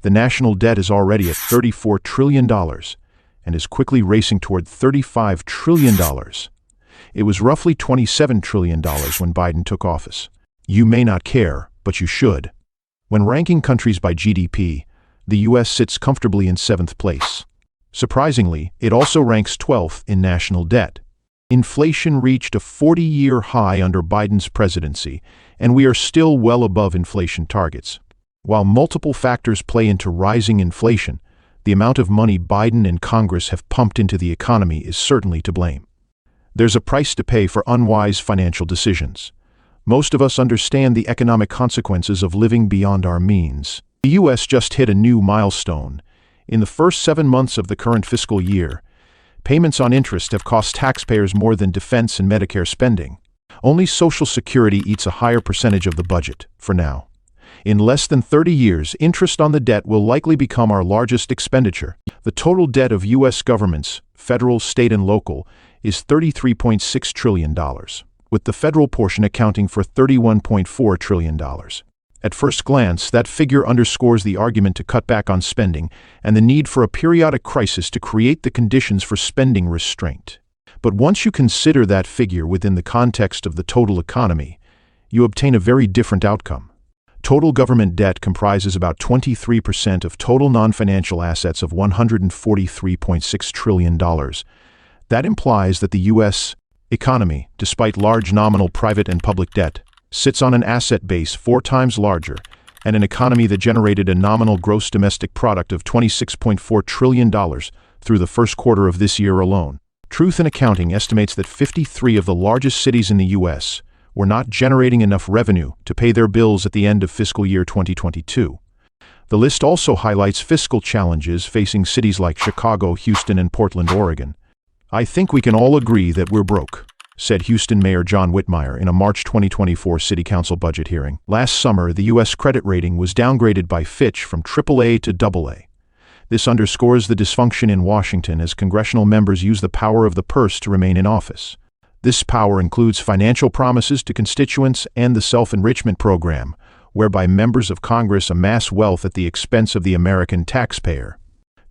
The national debt is already at $34 trillion and is quickly racing toward $35 trillion. It was roughly $27 trillion when Biden took office. You may not care, but you should. When ranking countries by GDP, the U.S. sits comfortably in 7th place. Surprisingly, it also ranks 12th in national debt. Inflation reached a 40-year high under Biden's presidency, and we are still well above inflation targets. While multiple factors play into rising inflation, the amount of money Biden and Congress have pumped into the economy is certainly to blame. There's a price to pay for unwise financial decisions. Most of us understand the economic consequences of living beyond our means. The U.S. just hit a new milestone. In the first 7 months of the current fiscal year, payments on interest have cost taxpayers more than defense and Medicare spending. Only Social Security eats a higher percentage of the budget, for now. In less than 30 years, interest on the debt will likely become our largest expenditure. The total debt of U.S. governments, federal, state, and local, is $33.6 trillion, with the federal portion accounting for $31.4 trillion. At first glance, that figure underscores the argument to cut back on spending and the need for a periodic crisis to create the conditions for spending restraint. But once you consider that figure within the context of the total economy, you obtain a very different outcome. Total government debt comprises about 23% of total non-financial assets of $143.6 trillion. That implies that the U.S. economy, despite large nominal private and public debt, sits on an asset base 4 times larger and an economy that generated a nominal gross domestic product of $26.4 trillion through the first quarter of this year alone. Truth in Accounting estimates that 53 of the largest cities in the U.S. were not generating enough revenue to pay their bills at the end of fiscal year 2022. The list also highlights fiscal challenges facing cities like Chicago, Houston, and Portland, Oregon. "I think we can all agree that we're broke," said Houston Mayor John Whitmire in a March 2024 City Council budget hearing. Last summer, the U.S. credit rating was downgraded by Fitch from AAA to AA. This underscores the dysfunction in Washington as congressional members use the power of the purse to remain in office. This power includes financial promises to constituents and the self-enrichment program, whereby members of Congress amass wealth at the expense of the American taxpayer.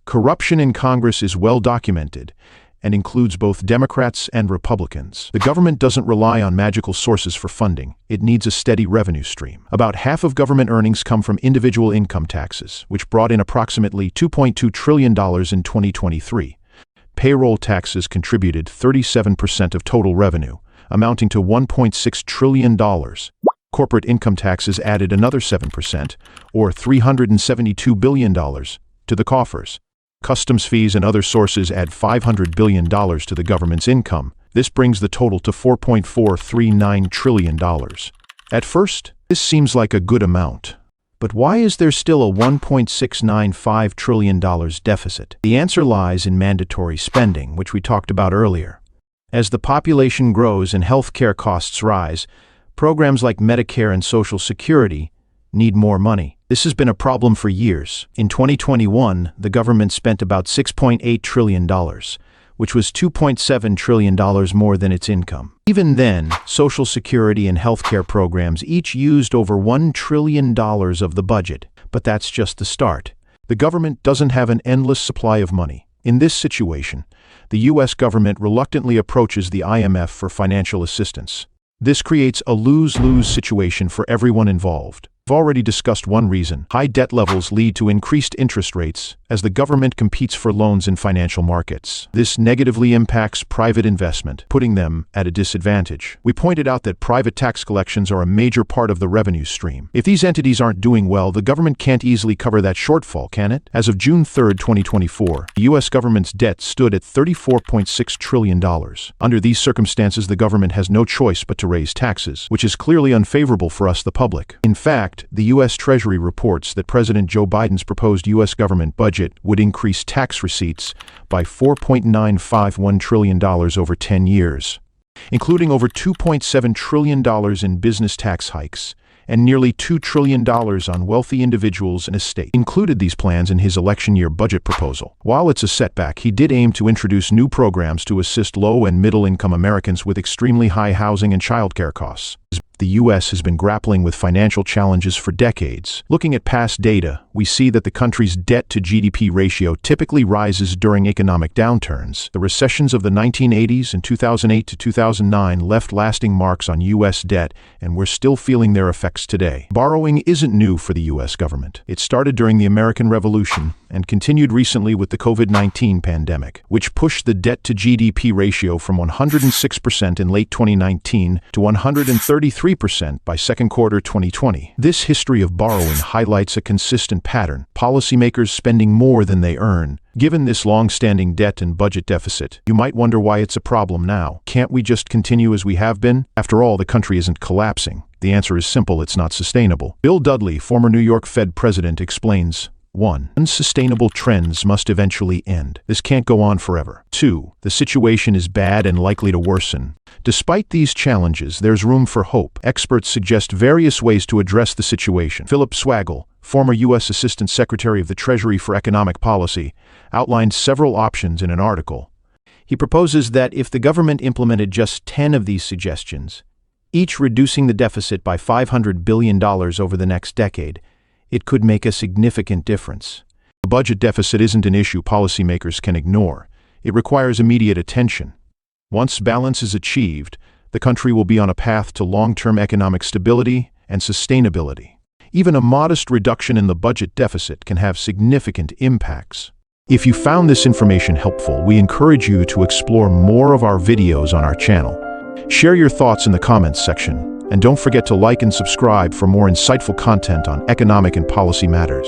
Corruption in Congress is well documented and includes both Democrats and Republicans. The government doesn't rely on magical sources for funding. It needs a steady revenue stream. About half of government earnings come from individual income taxes, which brought in approximately $2.2 trillion in 2023. Payroll taxes contributed 37% of total revenue, amounting to $1.6 trillion. Corporate income taxes added another 7%, or $372 billion, to the coffers. Customs fees and other sources add $500 billion to the government's income. This brings the total to $4.439 trillion. At first, this seems like a good amount. But why is there still a $1.695 trillion deficit? The answer lies in mandatory spending, which we talked about earlier. As the population grows and healthcare costs rise, programs like Medicare and Social Security need more money. This has been a problem for years. In 2021, the government spent about $6.8 trillion, which was $2.7 trillion more than its income. Even then, Social Security and healthcare programs each used over $1 trillion of the budget. But that's just the start. The government doesn't have an endless supply of money. In this situation, the U.S. government reluctantly approaches the IMF for financial assistance. This creates a lose-lose situation for everyone involved. We've already discussed one reason. High debt levels lead to increased interest rates as the government competes for loans in financial markets. This negatively impacts private investment, putting them at a disadvantage. We pointed out that private tax collections are a major part of the revenue stream. If these entities aren't doing well, the government can't easily cover that shortfall, can it? As of June 3, 2024, the U.S. government's debt stood at $34.6 trillion. Under these circumstances, the government has no choice but to raise taxes, which is clearly unfavorable for us, the public. In fact, the U.S. Treasury reports that President Joe Biden's proposed U.S. government budget would increase tax receipts by $4.951 trillion over 10 years, including over $2.7 trillion in business tax hikes and nearly $2 trillion on wealthy individuals and estates. He included these plans in his election year budget proposal. While it's a setback, he did aim to introduce new programs to assist low- and middle-income Americans with extremely high housing and childcare costs. The U.S. has been grappling with financial challenges for decades. Looking at past data, we see that the country's debt-to-GDP ratio typically rises during economic downturns. The recessions of the 1980s and 2008 to 2009 left lasting marks on U.S. debt, and we're still feeling their effects today. Borrowing isn't new for the U.S. government. It started during the American Revolution and continued recently with the COVID-19 pandemic, which pushed the debt-to-GDP ratio from 106% in late 2019 to 133% by second quarter 2020. This history of borrowing highlights a consistent pattern: policymakers spending more than they earn. Given this long-standing debt and budget deficit, you might wonder why it's a problem now. Can't we just continue as we have been? After all, the country isn't collapsing. The answer is simple: it's not sustainable. Bill Dudley, former New York Fed president, explains: 1. Unsustainable trends must eventually end. This can't go on forever. 2. The situation is bad and likely to worsen. Despite these challenges, there's room for hope. Experts suggest various ways to address the situation. Philip Swagel, former U.S. Assistant Secretary of the Treasury for Economic Policy, outlined several options in an article. He proposes that if the government implemented just 10 of these suggestions, each reducing the deficit by $500 billion over the next decade, it could make a significant difference. The budget deficit isn't an issue policymakers can ignore. It requires immediate attention. Once balance is achieved, the country will be on a path to long-term economic stability and sustainability. Even a modest reduction in the budget deficit can have significant impacts. If you found this information helpful, we encourage you to explore more of our videos on our channel. Share your thoughts in the comments section, and don't forget to like and subscribe for more insightful content on economic and policy matters.